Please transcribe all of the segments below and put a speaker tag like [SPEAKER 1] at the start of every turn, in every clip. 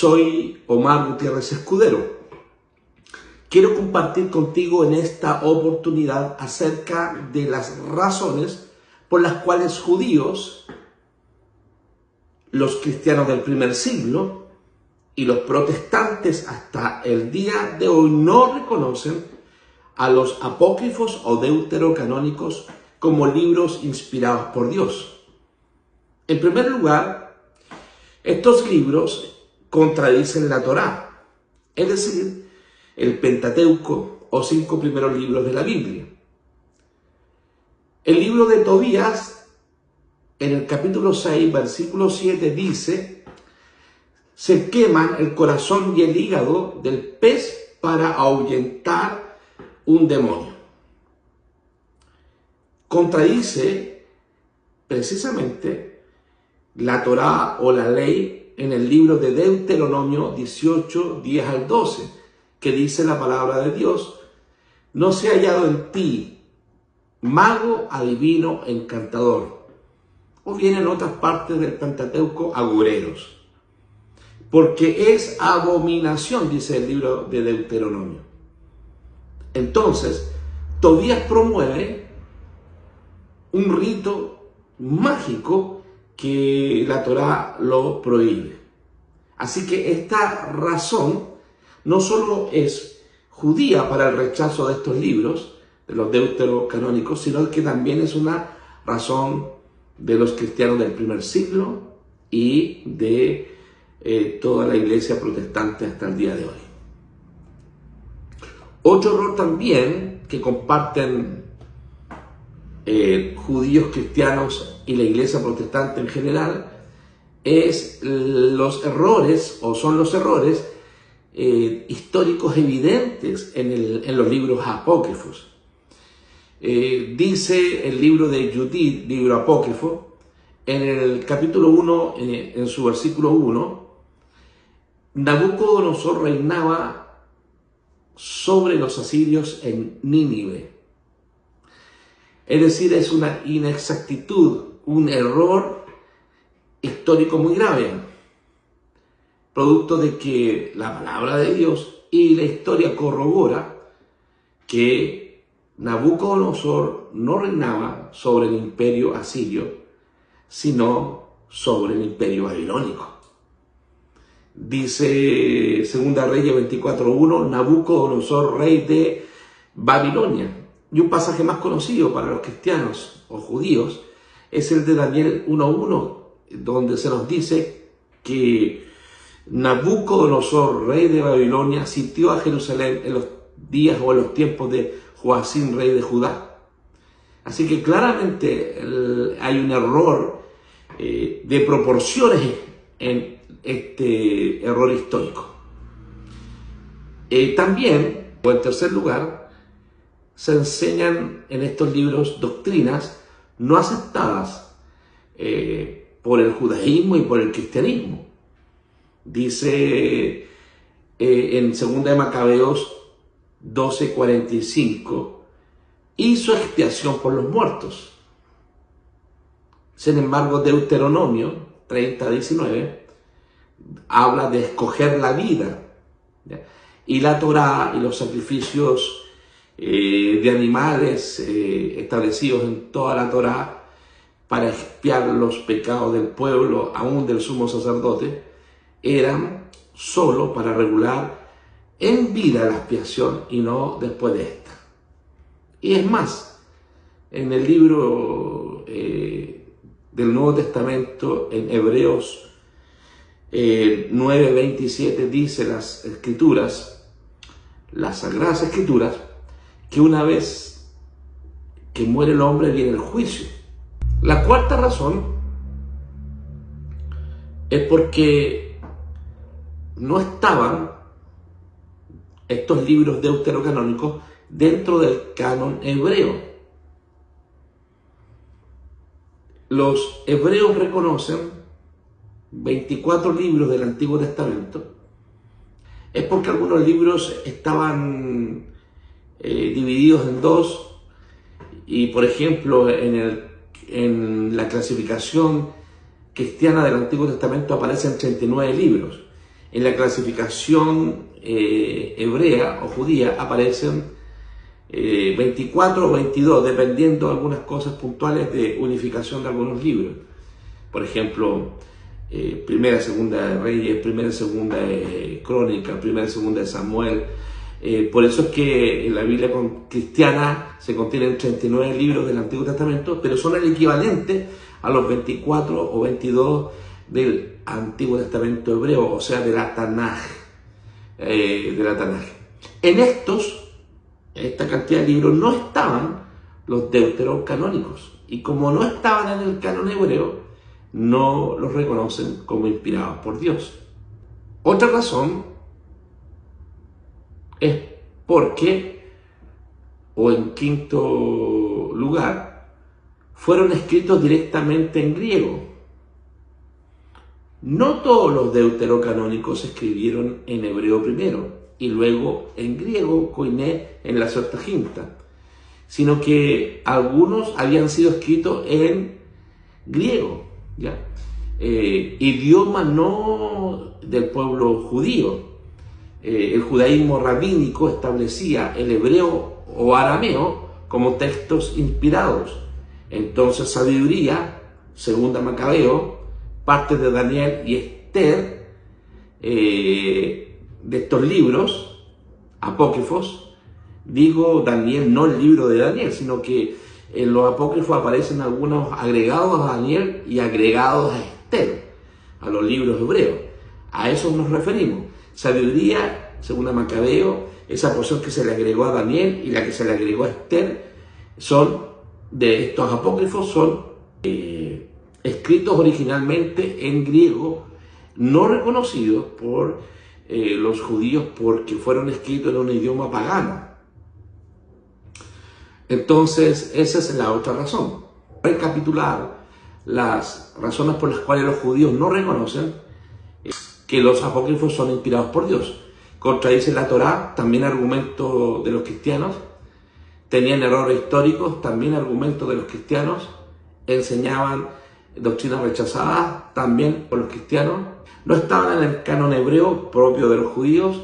[SPEAKER 1] Soy Omar Gutiérrez Escudero. Quiero compartir contigo en esta oportunidad acerca de las razones por las cuales judíos, los cristianos del primer siglo y los protestantes hasta el día de hoy no reconocen a los apócrifos o deuterocanónicos como libros inspirados por Dios. En primer lugar, estos libros contradicen la Torá, es decir, el Pentateuco o 5 primeros libros de la Biblia. El libro de Tobías, en el capítulo 6, versículo 7, dice: se queman el corazón y el hígado del pez para ahuyentar un demonio. Contradice precisamente la Torá o la ley en el libro de Deuteronomio 18, 10 al 12, que dice la palabra de Dios: no se ha hallado en ti mago, adivino, encantador. O bien en otras partes del Pentateuco, agoreros. Porque es abominación, dice el libro de Deuteronomio. Entonces, Tobías promueve un rito mágico que la Torá lo prohíbe. Así que esta razón no solo es judía para el rechazo de estos libros, de los deuterocanónicos, sino que también es una razón de los cristianos del primer siglo y de toda la iglesia protestante hasta el día de hoy. Otro error también que comparten judíos, cristianos y la iglesia protestante en general es los errores, o son los errores históricos evidentes en los libros apócrifos. Dice el libro de Judith, libro apócrifo, en el capítulo 1, en su versículo 1, Nabucodonosor reinaba sobre los asirios en Nínive. Es decir, es una inexactitud, un error histórico muy grave, producto de que la palabra de Dios y la historia corrobora que Nabucodonosor no reinaba sobre el imperio asirio, sino sobre el imperio babilónico. Dice Segunda Reyes 24:1, Nabucodonosor, rey de Babilonia. Y un pasaje más conocido para los cristianos o judíos es el de Daniel 1:1, donde se nos dice que Nabucodonosor, rey de Babilonia, sitió a Jerusalén en los días o en los tiempos de Joacim, rey de Judá. Así que claramente hay un error de proporciones en este error histórico. También, o en tercer lugar, se enseñan en estos libros doctrinas no aceptadas por el judaísmo y por el cristianismo. Dice en 2 de Macabeos 12:45, hizo expiación por los muertos. Sin embargo, Deuteronomio 30:19 habla de escoger la vida, ¿ya? Y la Torá y los sacrificios de animales establecidos en toda la Torá para expiar los pecados del pueblo, aún del sumo sacerdote, eran solo para regular en vida la expiación y no después de esta. Y es más, en el libro del Nuevo Testamento, en Hebreos 9:27, dice las Escrituras, las Sagradas Escrituras, que una vez que muere el hombre viene el juicio. La cuarta razón es porque no estaban estos libros deuterocanónicos dentro del canon hebreo. Los hebreos reconocen 24 libros del Antiguo Testamento. Es porque algunos libros estaban divididos en dos, y por ejemplo en la clasificación cristiana del Antiguo Testamento aparecen 39 libros. En la clasificación hebrea o judía aparecen 24 o 22, dependiendo de algunas cosas puntuales de unificación de algunos libros. Por ejemplo, Primera, Segunda de Reyes, Primera, Segunda de Crónicas, Primera, Segunda de Samuel. Por eso es que en la Biblia cristiana se contienen 39 libros del Antiguo Testamento, pero son el equivalente a los 24 o 22 del Antiguo Testamento hebreo, o sea, de la Tanaj. En esta cantidad de libros no estaban los deuterocanónicos, y como no estaban en el canon hebreo, no los reconocen como inspirados por Dios. Otra razón es porque, o en quinto lugar, fueron escritos directamente en griego. No todos los deuterocanónicos se escribieron en hebreo primero y luego en griego, koiné, en la Septuaginta, sino que algunos habían sido escritos en griego, ¿ya? Idioma no del pueblo judío. El judaísmo rabínico establecía el hebreo o arameo como textos inspirados. Entonces, Sabiduría, Segunda Macabeo, parte de Daniel y Esther, de estos libros apócrifos, digo Daniel, no el libro de Daniel, sino que en los apócrifos aparecen algunos agregados a Daniel y agregados a Esther, a los libros hebreos. A eso nos referimos. Sabiduría, Segunda Macabeo, esa porción que se le agregó a Daniel y la que se le agregó a Esther, son de estos apócrifos, son escritos originalmente en griego, no reconocidos por los judíos porque fueron escritos en un idioma pagano. Entonces, esa es la otra razón. Recapitular las razones por las cuales los judíos no reconocen que los apócrifos son inspirados por Dios. Contradice la Torá, también argumento de los cristianos. Tenían errores históricos, también argumento de los cristianos. Enseñaban doctrinas rechazadas, también por los cristianos. No estaban en el canon hebreo propio de los judíos,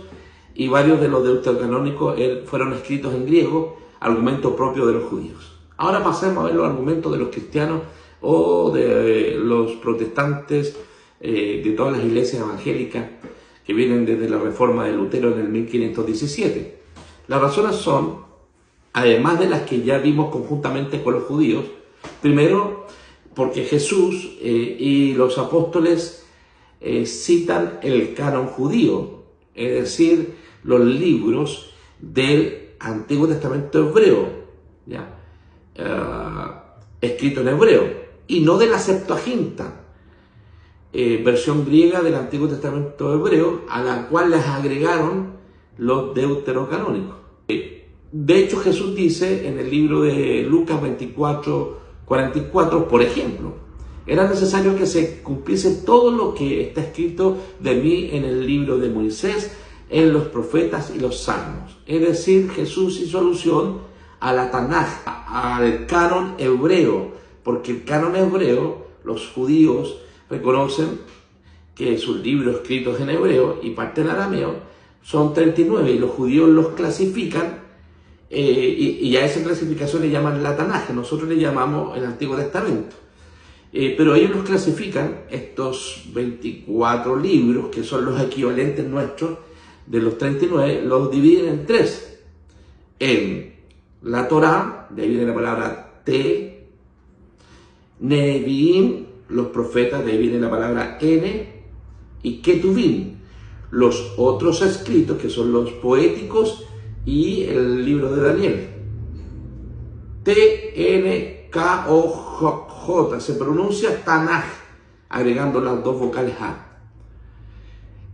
[SPEAKER 1] y varios de los deuterocanónicos fueron escritos en griego, argumento propio de los judíos. Ahora pasemos a ver los argumentos de los cristianos o de los protestantes, de todas las iglesias evangélicas que vienen desde la reforma de Lutero en el 1517. Las razones son, además de las que ya vimos conjuntamente con los judíos, primero, porque Jesús y los apóstoles citan el canon judío, es decir, los libros del Antiguo Testamento hebreo, ¿ya? Escrito en hebreo, y no de la Septuaginta, versión griega del Antiguo Testamento hebreo, a la cual les agregaron los deuterocanónicos. De hecho, Jesús dice en el libro de Lucas 24:44, por ejemplo, era necesario que se cumpliese todo lo que está escrito de mí en el libro de Moisés, en los profetas y los salmos. Es decir, Jesús hizo alusión a la Tanaj, al canon hebreo, porque el canon hebreo, los judíos reconocen que sus libros escritos en hebreo y parte en arameo son 39, y los judíos los clasifican, y a esa clasificación le llaman la Tanaj, nosotros le llamamos el Antiguo Testamento. Pero ellos los clasifican, estos 24 libros, que son los equivalentes nuestros de los 39, los dividen en tres. En la Torá, de ahí viene la palabra T, Neviim, los profetas, de ahí viene la palabra N, y Ketuvim, los otros escritos, que son los poéticos y el libro de Daniel. T-N-K-O-J, se pronuncia Tanaj, agregando las dos vocales A.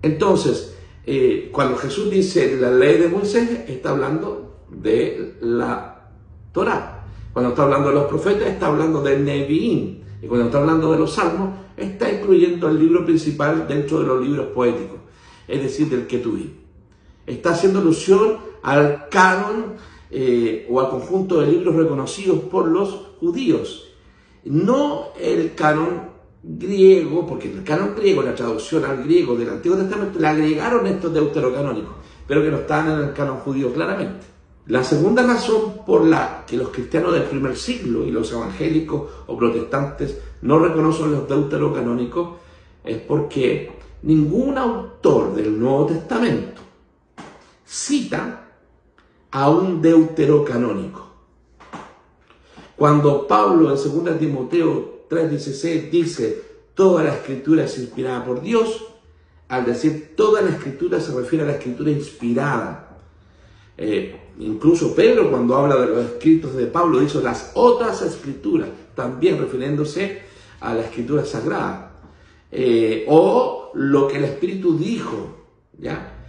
[SPEAKER 1] Entonces, cuando Jesús dice la ley de Moisés, está hablando de la Torá. Cuando está hablando de los profetas, está hablando del Neviim. Y cuando está hablando de los salmos, está incluyendo el libro principal dentro de los libros poéticos, es decir, del Ketuvim. Está haciendo alusión al canon o al conjunto de libros reconocidos por los judíos, no el canon griego, porque en el canon griego, la traducción al griego del Antiguo Testamento, le agregaron estos deuterocanónicos, pero que no estaban en el canon judío claramente. La segunda razón por la que los cristianos del primer siglo y los evangélicos o protestantes no reconocen los deuterocanónicos es porque ningún autor del Nuevo Testamento cita a un deuterocanónico. Cuando Pablo en 2 Timoteo 3:16 dice toda la escritura es inspirada por Dios, al decir toda la escritura se refiere a la escritura inspirada. Incluso Pedro, cuando habla de los escritos de Pablo, dice las otras escrituras, también refiriéndose a la escritura sagrada. O lo que el Espíritu dijo, ¿ya?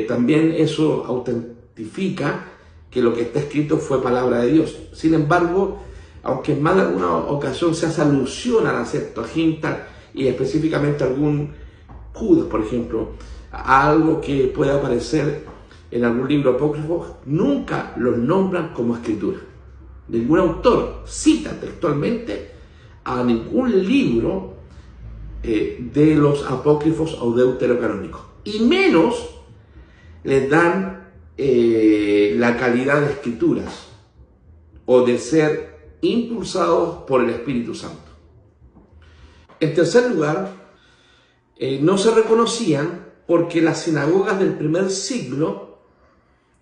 [SPEAKER 1] También eso autentifica que lo que está escrito fue palabra de Dios. Sin embargo, aunque en más de alguna ocasión se hace alusión a la Septuaginta y específicamente a algún Judas, por ejemplo, a algo que pueda aparecer en algún libro apócrifo, nunca los nombran como escritura. Ningún autor cita textualmente a ningún libro de los apócrifos o deuterocanónicos, y menos les dan la calidad de escrituras o de ser impulsados por el Espíritu Santo. En tercer lugar, no se reconocían porque las sinagogas del primer siglo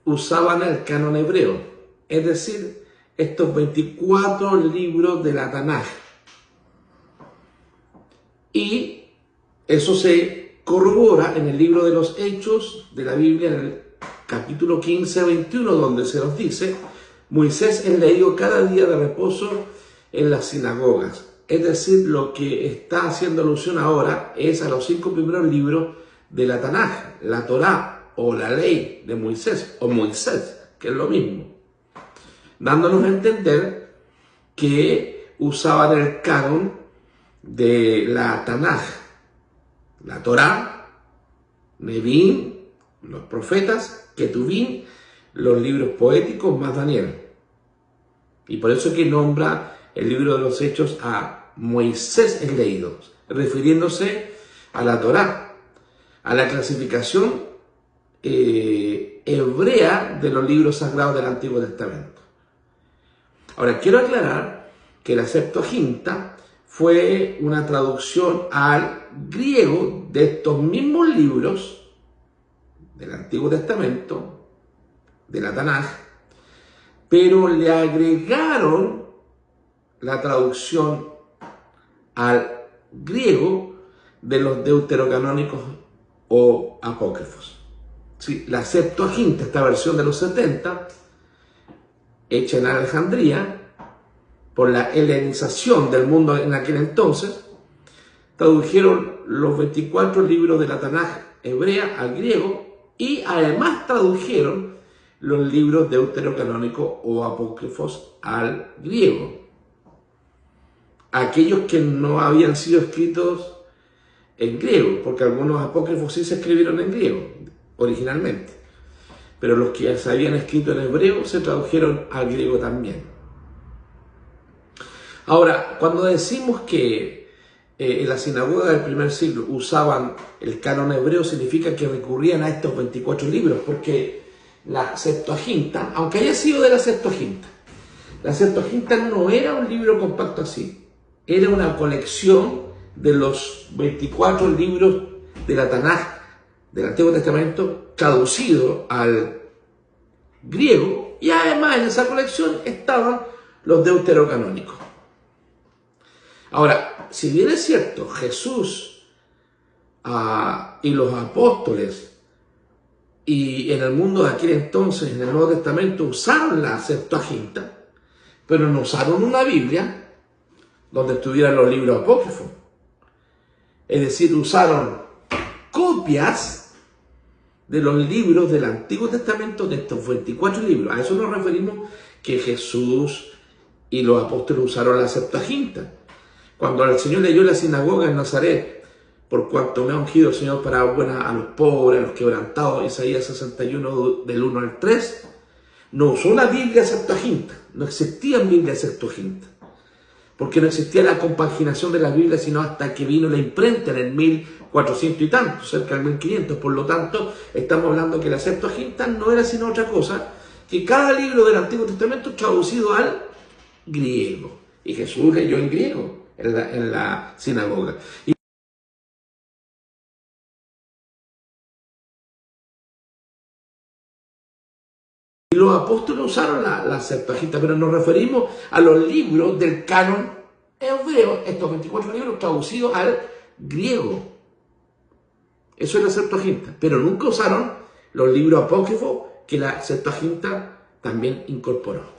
[SPEAKER 1] usaban el canon hebreo, es decir, estos 24 libros de la Tanaj. Y eso se corrobora en el libro de los Hechos de la Biblia, en el capítulo 15-21, donde se nos dice, Moisés es leído cada día de reposo en las sinagogas. Es decir, lo que está haciendo alusión ahora es a los 5 primeros libros de la Tanaj, la Torá, o la ley de Moisés, o Moisés, que es lo mismo, dándonos a entender que usaban el canon de la Tanaj, la Torá, Nevi'im, los profetas, Ketuvim, los libros poéticos, más Daniel. Y por eso es que nombra el libro de los Hechos a Moisés es leído, refiriéndose a la Torá, a la clasificación hebrea de los libros sagrados del Antiguo Testamento. Ahora, quiero aclarar que la Septuaginta fue una traducción al griego de estos mismos libros del Antiguo Testamento, de la Tanaj, pero le agregaron la traducción al griego de los deuterocanónicos o apócrifos. Sí, la Septuaginta, esta versión de los 70, hecha en Alejandría, por la helenización del mundo en aquel entonces, tradujeron los 24 libros de la Tanaj hebrea al griego y además tradujeron los libros deuterocanónicos o apócrifos al griego. Aquellos que no habían sido escritos en griego, porque algunos apócrifos sí se escribieron en griego originalmente, pero los que se habían escrito en hebreo se tradujeron al griego también. Ahora, cuando decimos que en la sinagoga del primer siglo usaban el canon hebreo, significa que recurrían a estos 24 libros, porque la Septuaginta, aunque haya sido de la Septuaginta no era un libro compacto así, era una colección de los 24 libros de la Tanaj del Antiguo Testamento traducido al griego, y además en esa colección estaban los deuterocanónicos. Ahora, si bien es cierto, Jesús y los apóstoles y en el mundo de aquel entonces, en el Nuevo Testamento, usaron la Septuaginta, pero no usaron una Biblia donde estuvieran los libros apócrifos. Es decir, usaron copias de los libros del Antiguo Testamento, de estos 24 libros. A eso nos referimos que Jesús y los apóstoles usaron la Septuaginta. Cuando el Señor leyó en la sinagoga en Nazaret, por cuanto me ha ungido el Señor para dar buena a los pobres, a los quebrantados, Isaías 61 del 1 al 3, no usó una Biblia Septuaginta, no existía Biblia Septuaginta. porque no existía la compaginación de las Biblias sino hasta que vino la imprenta en el 1400 y tanto, cerca del 1500. Por lo tanto, estamos hablando que la Septuaginta no era sino otra cosa que cada libro del Antiguo Testamento traducido al griego. Y Jesús leyó en griego en la sinagoga. Y los apóstoles usaron la Septuaginta, pero nos referimos a los libros del canon hebreo, estos 24 libros traducidos al griego. Eso es la Septuaginta, pero nunca usaron los libros apócrifos que la Septuaginta también incorporó.